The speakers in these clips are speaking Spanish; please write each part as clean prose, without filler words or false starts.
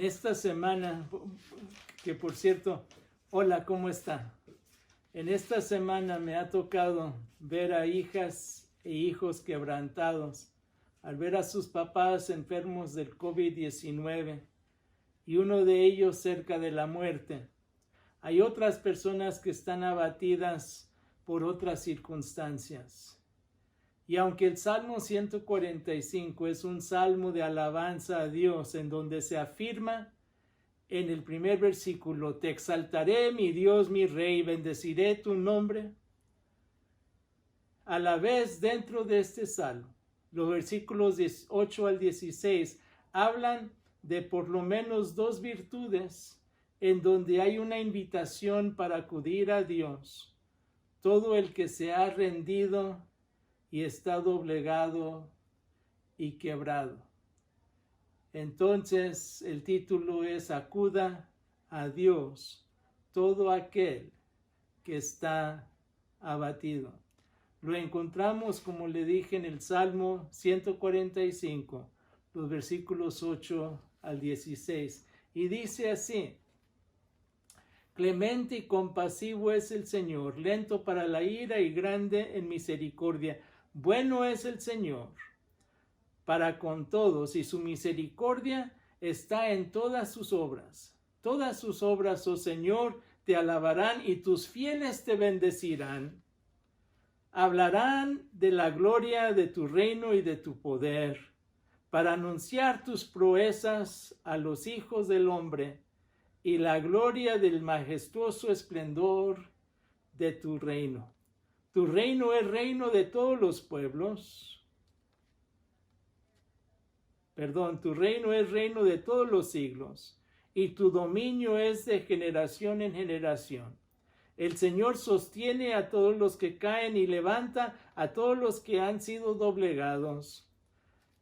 En esta semana, que por cierto, hola, ¿cómo está? En esta semana me ha tocado ver a hijas e hijos quebrantados al ver a sus papás enfermos del COVID-19 y uno de ellos cerca de la muerte. Hay otras personas que están abatidas por otras circunstancias. Y aunque el Salmo 145 es un salmo de alabanza a Dios, en donde se afirma en el primer versículo, te exaltaré, mi Dios, mi Rey, bendeciré tu nombre. A la vez, dentro de este salmo, los versículos 8 al 16 hablan de por lo menos dos virtudes en donde hay una invitación para acudir a Dios. Todo el que se ha rendido y está doblegado y quebrado. Entonces el título es Acuda a Dios todo aquel que está abatido. Lo encontramos, como le dije, en el Salmo 145, los versículos 8 al 16. Y dice así: Clemente y compasivo es el Señor, lento para la ira y grande en misericordia. Bueno es el Señor para con todos, y su misericordia está en todas sus obras. Todas sus obras, oh Señor, te alabarán, y tus fieles te bendecirán. Hablarán de la gloria de tu reino y de tu poder, para anunciar tus proezas a los hijos del hombre, y la gloria del majestuoso esplendor de tu reino. Tu reino es reino de todos los pueblos. Tu reino es reino de todos los siglos, y tu dominio es de generación en generación. El Señor sostiene a todos los que caen y levanta a todos los que han sido doblegados.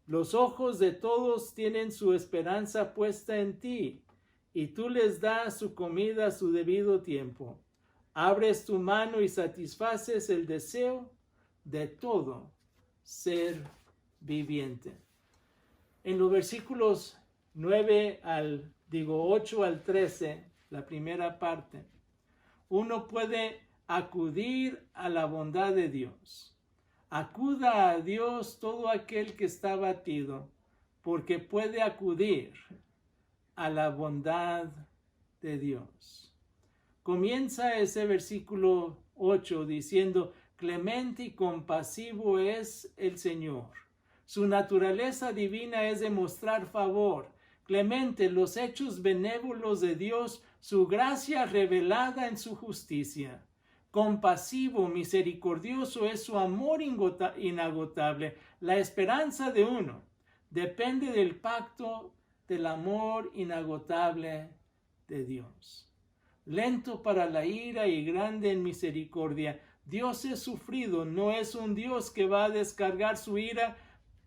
Los ojos de todos tienen su esperanza puesta en ti, y tú les das su comida a su debido tiempo. Abres tu mano y satisfaces el deseo de todo ser viviente. En los versículos 8 al 13, la primera parte, uno puede acudir a la bondad de Dios. Acuda a Dios todo aquel que está abatido, porque puede acudir a la bondad de Dios. Comienza ese versículo 8 diciendo, clemente y compasivo es el Señor. Su naturaleza divina es demostrar favor. Clemente, los hechos benévolos de Dios, su gracia revelada en su justicia. Compasivo, misericordioso es su amor inagotable. La esperanza de uno depende del pacto del amor inagotable de Dios. Lento para la ira y grande en misericordia. Dios es sufrido, no es un Dios que va a descargar su ira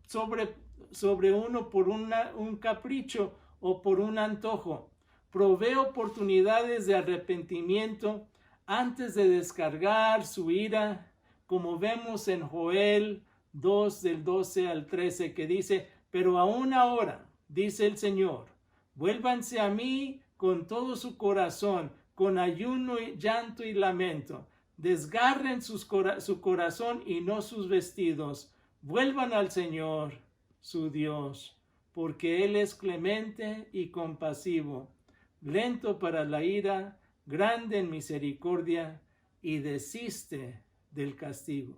sobre uno por un capricho o por un antojo. Provee oportunidades de arrepentimiento antes de descargar su ira, como vemos en Joel 2 del 12 al 13, que dice, pero aún ahora, dice el Señor, vuélvanse a mí con todo su corazón, con ayuno, llanto y lamento. Desgarren su corazón y no sus vestidos. Vuelvan al Señor, su Dios, porque Él es clemente y compasivo, lento para la ira, grande en misericordia y desiste del castigo.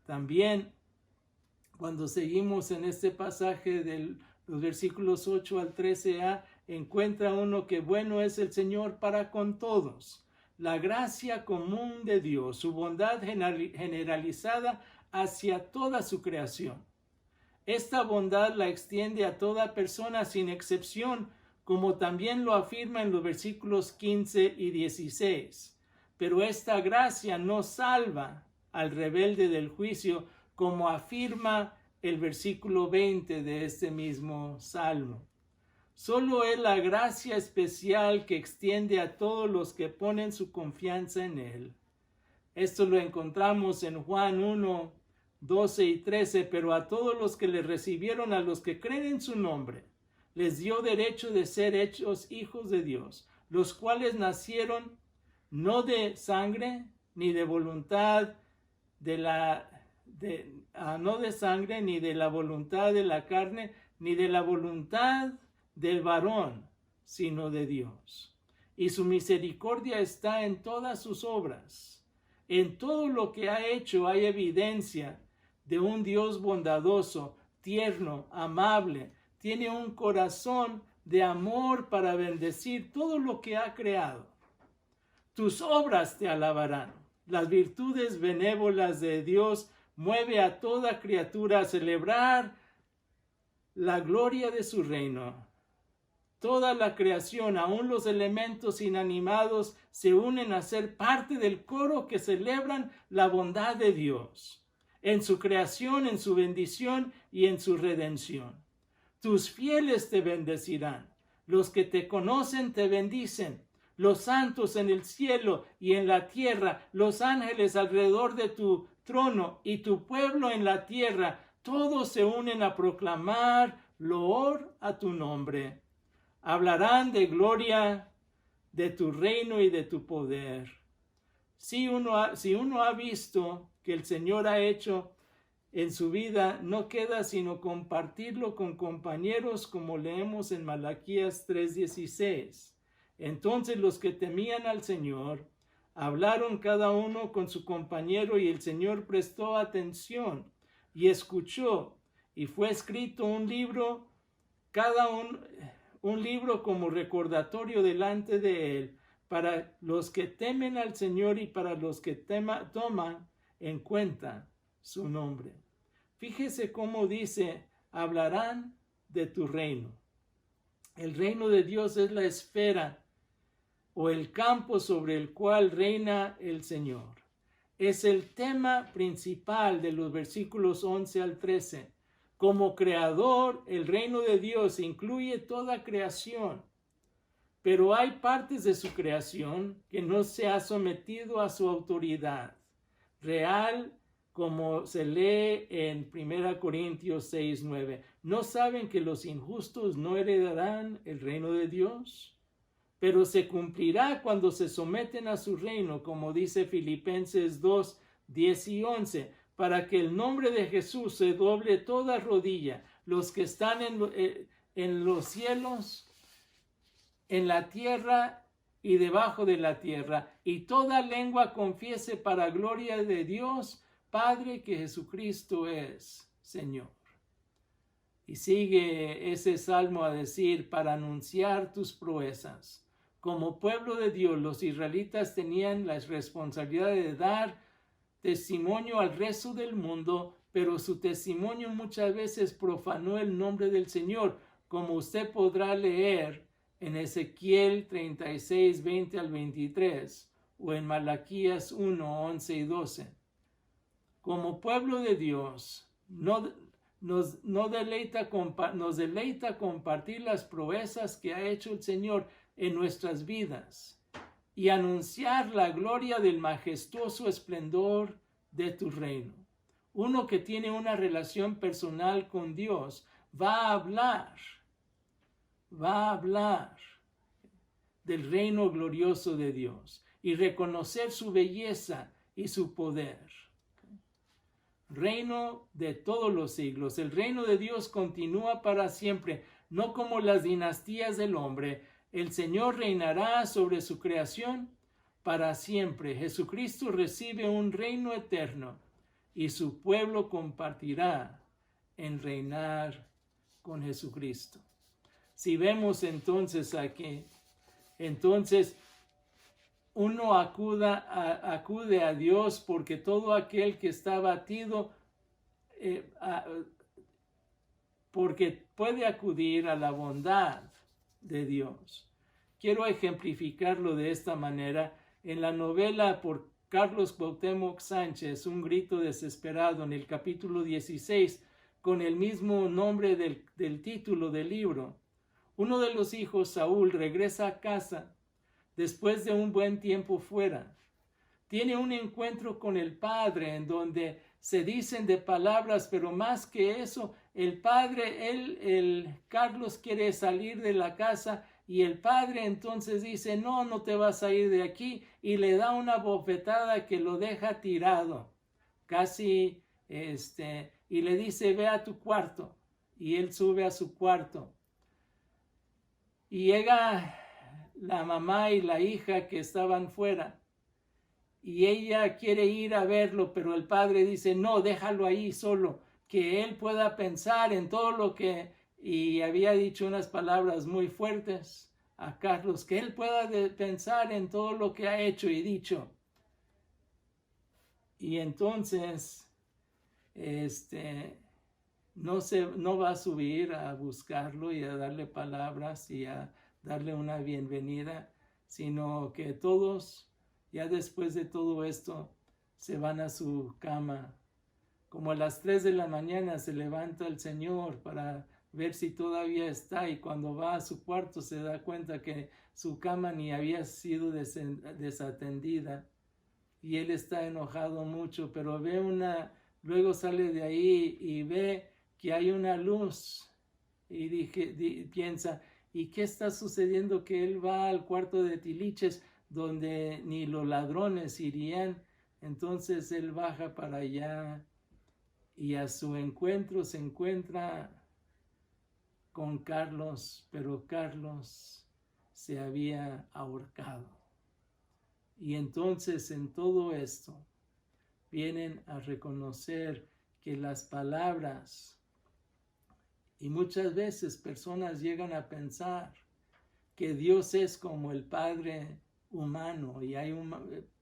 También, cuando seguimos en este pasaje de los versículos 8 al 13a, encuentra uno que bueno es el Señor para con todos. La gracia común de Dios, su bondad generalizada hacia toda su creación. Esta bondad la extiende a toda persona sin excepción, como también lo afirma en los versículos 15 y 16. Pero esta gracia no salva al rebelde del juicio, como afirma el versículo 20 de este mismo salmo. Solo es la gracia especial que extiende a todos los que ponen su confianza en Él. Esto lo encontramos en Juan 1, 12 y 13, pero a todos los que le recibieron, a los que creen en su nombre, les dio derecho de ser hechos hijos de Dios, los cuales nacieron no de sangre, ni de voluntad no de sangre, ni de la voluntad de la carne, ni de la voluntad del varón, sino de Dios. Y su misericordia está en todas sus obras. En todo lo que ha hecho hay evidencia de un Dios bondadoso, tierno, amable. Tiene un corazón de amor para bendecir todo lo que ha creado. Tus obras te alabarán. Las virtudes benévolas de Dios mueve a toda criatura a celebrar la gloria de su reino. Toda la creación, aun los elementos inanimados, se unen a ser parte del coro que celebran la bondad de Dios, en su creación, en su bendición y en su redención. Tus fieles te bendecirán, los que te conocen te bendicen, los santos en el cielo y en la tierra, los ángeles alrededor de tu trono y tu pueblo en la tierra, todos se unen a proclamar loor a tu nombre. Hablarán de gloria de tu reino y de tu poder. Si uno ha visto que el Señor ha hecho en su vida, no queda sino compartirlo con compañeros, como leemos en Malaquías 3:16. Entonces los que temían al Señor hablaron cada uno con su compañero, y el Señor prestó atención y escuchó, y fue escrito un libro como recordatorio delante de él, para los que temen al Señor y para los que toman en cuenta su nombre. Fíjese cómo dice, hablarán de tu reino. El reino de Dios es la esfera o el campo sobre el cual reina el Señor. Es el tema principal de los versículos 11 al 13. Como creador, el reino de Dios incluye toda creación, pero hay partes de su creación que no se ha sometido a su autoridad real, como se lee en 1 Corintios 6:9. ¿No saben que los injustos no heredarán el reino de Dios? Pero se cumplirá cuando se someten a su reino, como dice Filipenses 2:10 y 11, para que el nombre de Jesús se doble toda rodilla, los que están en los cielos, en la tierra y debajo de la tierra, y toda lengua confiese para gloria de Dios Padre que Jesucristo es Señor. Y sigue ese salmo a decir, para anunciar tus proezas. Como pueblo de Dios, los israelitas tenían la responsabilidad de dar testimonio al resto del mundo, pero su testimonio muchas veces profanó el nombre del Señor, como usted podrá leer en Ezequiel 36, 20 al 23, o en Malaquías 1, 11 y 12. Como pueblo de Dios, nos deleita compartir las proezas que ha hecho el Señor en nuestras vidas y anunciar la gloria del majestuoso esplendor de tu reino. Uno que tiene una relación personal con Dios va a hablar del reino glorioso de Dios y reconocer su belleza y su poder. Reino de todos los siglos. El reino de Dios continúa para siempre, no como las dinastías del hombre. El Señor reinará sobre su creación para siempre. Jesucristo recibe un reino eterno y su pueblo compartirá en reinar con Jesucristo. Si vemos entonces aquí, uno acude a Dios porque todo aquel que está abatido, porque puede acudir a la bondad de Dios. Quiero ejemplificarlo de esta manera. En la novela por Carlos Cuauhtémoc Sánchez, Un grito desesperado, en el capítulo 16, con el mismo nombre del título del libro, uno de los hijos, Saúl, regresa a casa después de un buen tiempo fuera. Tiene un encuentro con el padre en donde se dicen de palabras, pero más que eso, el padre, Carlos quiere salir de la casa y el padre entonces dice, no, no te vas a ir de aquí, y le da una bofetada que lo deja tirado, casi, y le dice, ve a tu cuarto, y él sube a su cuarto. Y llega la mamá y la hija que estaban fuera, y ella quiere ir a verlo, pero el padre dice, no, déjalo ahí solo, que él pueda pensar en todo lo que, y había dicho unas palabras muy fuertes a Carlos, que él pueda pensar en todo lo que ha hecho y dicho. Y entonces, no va a subir a buscarlo y a darle palabras y a darle una bienvenida, sino que todos, ya después de todo esto, se van a su cama. Como a las 3 de la mañana se levanta el Señor para ver si todavía está, y cuando va a su cuarto se da cuenta que su cama ni había sido desatendida, y él está enojado mucho, pero luego sale de ahí y ve que hay una luz, y piensa, ¿y qué está sucediendo? Que él va al cuarto de tiliches donde ni los ladrones irían. Entonces él baja para allá y a su encuentro se encuentra con Carlos, pero Carlos se había ahorcado. Y entonces en todo esto vienen a reconocer que las palabras, y muchas veces personas llegan a pensar que Dios es como el Padre humano, y hay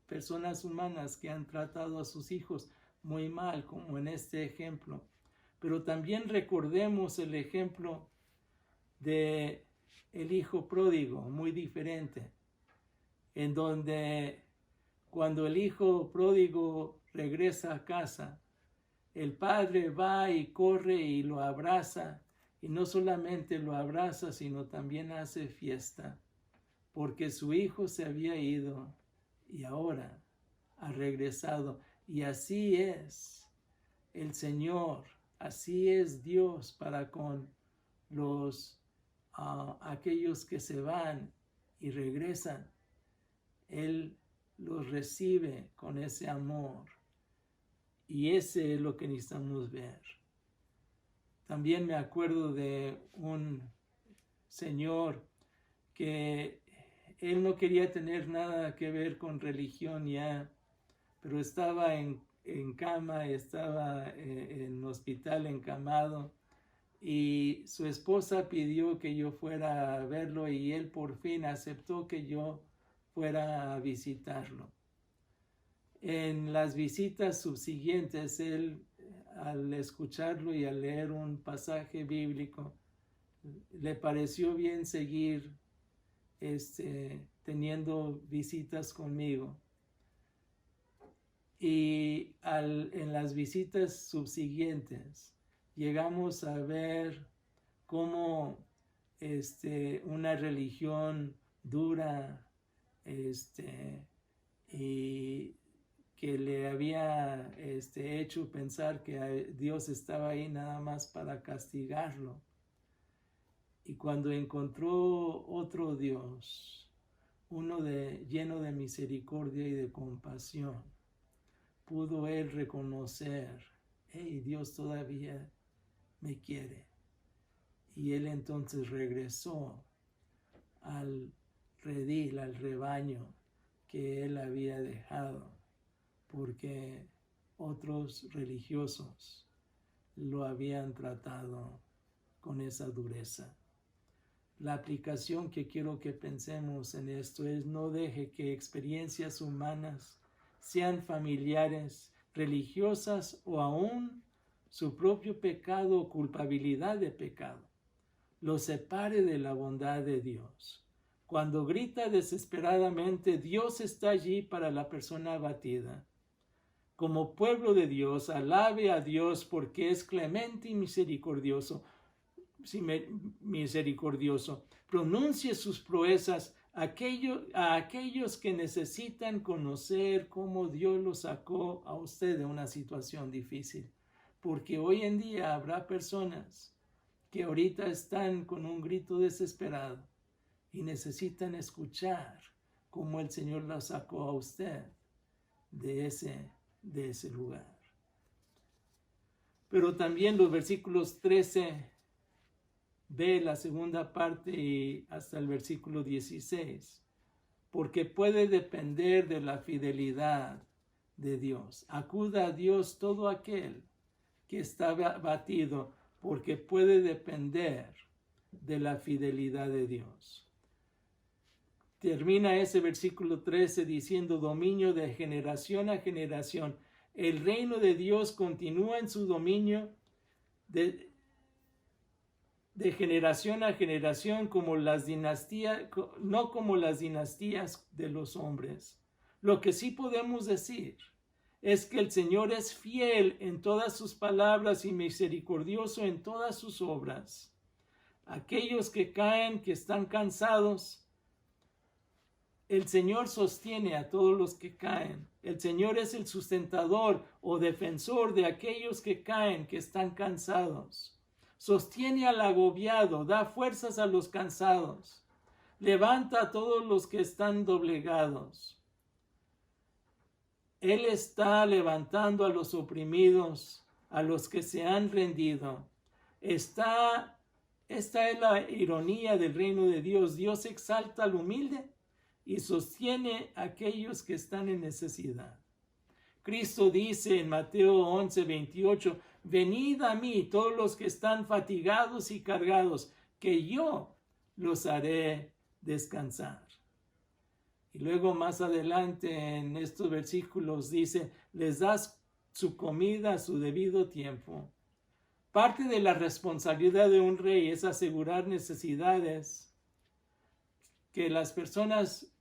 personas humanas que han tratado a sus hijos muy mal, como en este ejemplo. Pero también recordemos el ejemplo de el hijo pródigo, muy diferente, en donde cuando el hijo pródigo regresa a casa, el padre va y corre y lo abraza, y no solamente lo abraza, sino también hace fiesta, porque su hijo se había ido y ahora ha regresado. Y así es el Señor, así es Dios para con aquellos que se van y regresan. Él los recibe con ese amor, y ese es lo que necesitamos ver. También me acuerdo de un señor que él no quería tener nada que ver con religión ya, pero estaba en cama, estaba en hospital encamado, y su esposa pidió que yo fuera a verlo, y él por fin aceptó que yo fuera a visitarlo. En las visitas subsiguientes, él, al escucharlo y al leer un pasaje bíblico, le pareció bien seguir teniendo visitas conmigo. Y en las visitas subsiguientes llegamos a ver cómo una religión dura y que le había hecho pensar que Dios estaba ahí nada más para castigarlo. Y cuando encontró otro Dios, uno lleno de misericordia y de compasión, pudo él reconocer, hey, Dios todavía me quiere. Y él entonces regresó al redil, al rebaño que él había dejado, porque otros religiosos lo habían tratado con esa dureza. La aplicación que quiero que pensemos en esto es: no deje que experiencias humanas, sean familiares, religiosas o aún su propio pecado o culpabilidad de pecado, lo separe de la bondad de Dios. Cuando grita desesperadamente, Dios está allí para la persona abatida. Como pueblo de Dios, alabe a Dios porque es clemente y misericordioso. Pronuncie sus proezas a aquellos que necesitan conocer cómo Dios los sacó a usted de una situación difícil. Porque hoy en día habrá personas que ahorita están con un grito desesperado y necesitan escuchar cómo el Señor los sacó a usted de ese lugar. Pero también los versículos 13b, la segunda parte, y hasta el versículo 16, porque puede depender de la fidelidad de Dios. Acuda a Dios todo aquel que está abatido, porque puede depender de la fidelidad de Dios. Termina ese versículo 13 diciendo: dominio de generación a generación. El reino de Dios continúa en su dominio de generación a generación, como las dinastías, no como las dinastías de los hombres. Lo que sí podemos decir es que el Señor es fiel en todas sus palabras y misericordioso en todas sus obras. Aquellos que caen, que están cansados, el Señor sostiene a todos los que caen. El Señor es el sustentador o defensor de aquellos que caen, que están cansados. Sostiene al agobiado, da fuerzas a los cansados. Levanta a todos los que están doblegados. Él está levantando a los oprimidos, a los que se han rendido. Esta es la ironía del reino de Dios. Dios exalta al humilde y sostiene a aquellos que están en necesidad. Cristo dice en Mateo 11:28, venid a mí todos los que están fatigados y cargados, que yo los haré descansar. Y luego más adelante en estos versículos dice, les das su comida a su debido tiempo. Parte de la responsabilidad de un rey es asegurar necesidades, que las personas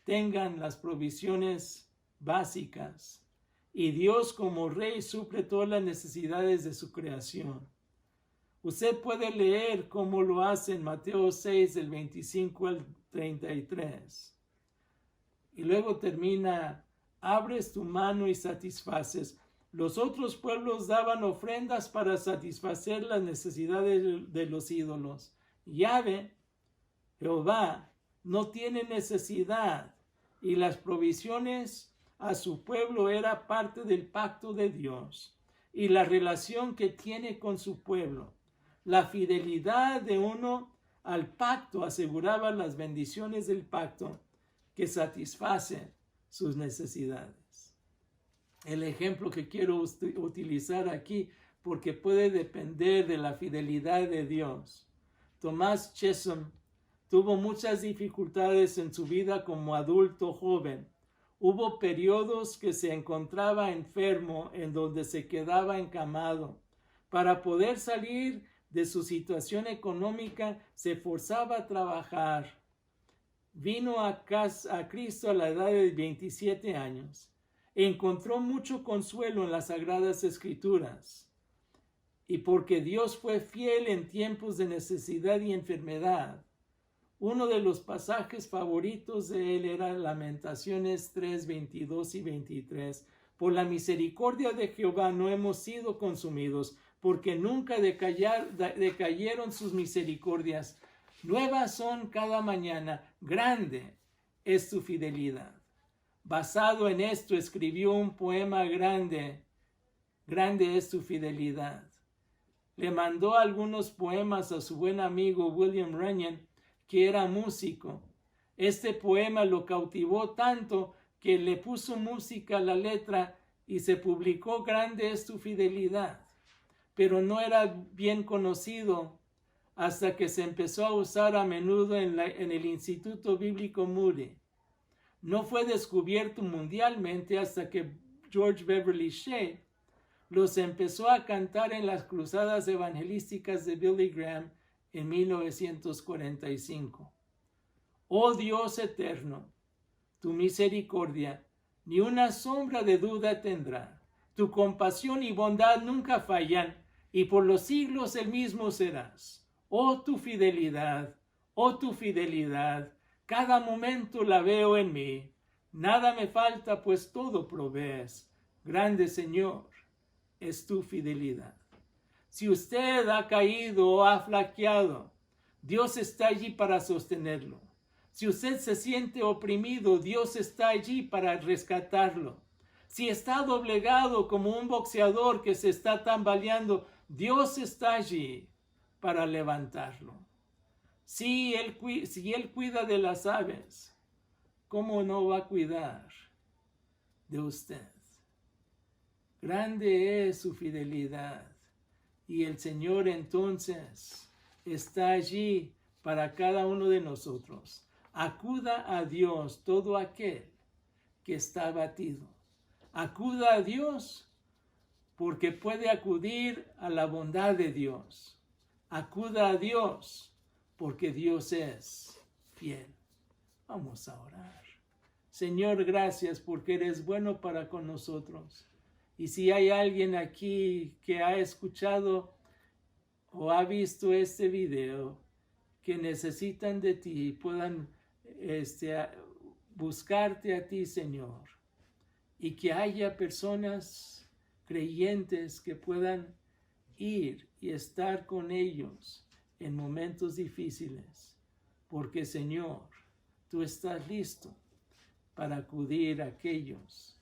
tengan las provisiones básicas. Y Dios como rey suple todas las necesidades de su creación. Usted puede leer cómo lo hace en Mateo 6, del 25 al 33. Y luego termina, abres tu mano y satisfaces. Los otros pueblos daban ofrendas para satisfacer las necesidades de los ídolos. Yahvé, Jehová, no tiene necesidad, y las provisiones a su pueblo era parte del pacto de Dios y la relación que tiene con su pueblo. La fidelidad de uno al pacto aseguraba las bendiciones del pacto que satisfacen sus necesidades. El ejemplo que quiero utilizar aquí, porque puede depender de la fidelidad de Dios. Thomas Chisholm tuvo muchas dificultades en su vida como adulto joven. Hubo periodos que se encontraba enfermo, en donde se quedaba encamado. Para poder salir de su situación económica, se forzaba a trabajar. Vino a Cristo a la edad de 27 años. Encontró mucho consuelo en las Sagradas Escrituras. Y porque Dios fue fiel en tiempos de necesidad y enfermedad, uno de los pasajes favoritos de él era Lamentaciones 3, 22 y 23. Por la misericordia de Jehová no hemos sido consumidos, porque nunca decayeron sus misericordias. Nuevas son cada mañana, grande es tu fidelidad. Basado en esto escribió un poema grande es tu fidelidad. Le mandó algunos poemas a su buen amigo William Runyon, que era músico. Este poema lo cautivó tanto que le puso música a la letra y se publicó Grande es tu fidelidad. Pero no era bien conocido hasta que se empezó a usar a menudo en el Instituto Bíblico Moody. No fue descubierto mundialmente hasta que George Beverly Shea los empezó a cantar en las cruzadas evangelísticas de Billy Graham en 1945. Oh Dios eterno, tu misericordia ni una sombra de duda tendrá. Tu compasión y bondad nunca fallan, y por los siglos el mismo serás. Oh tu fidelidad, Cada momento la veo en mí. Nada me falta, pues todo provees. Grande Señor, es tu fidelidad. Si usted ha caído o ha flaqueado, Dios está allí para sostenerlo. Si usted se siente oprimido, Dios está allí para rescatarlo. Si está doblegado como un boxeador que se está tambaleando, Dios está allí para levantarlo. Si Él cuida de las aves, ¿cómo no va a cuidar de usted? Grande es su fidelidad. Y el Señor entonces está allí para cada uno de nosotros. Acuda a Dios todo aquel que está abatido. Acuda a Dios porque puede acudir a la bondad de Dios. Acuda a Dios porque Dios es fiel. Vamos a orar. Señor, gracias porque eres bueno para con nosotros. Y si hay alguien aquí que ha escuchado o ha visto este video, que necesitan de ti, puedan buscarte a ti, Señor, y que haya personas creyentes que puedan ir y estar con ellos en momentos difíciles, porque, Señor, tú estás listo para acudir a aquellos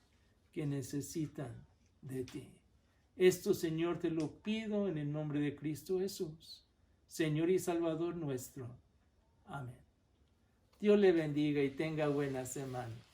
que necesitan de ti. Esto, Señor, te lo pido en el nombre de Cristo Jesús, Señor y Salvador nuestro. Amén. Dios le bendiga y tenga buena semana.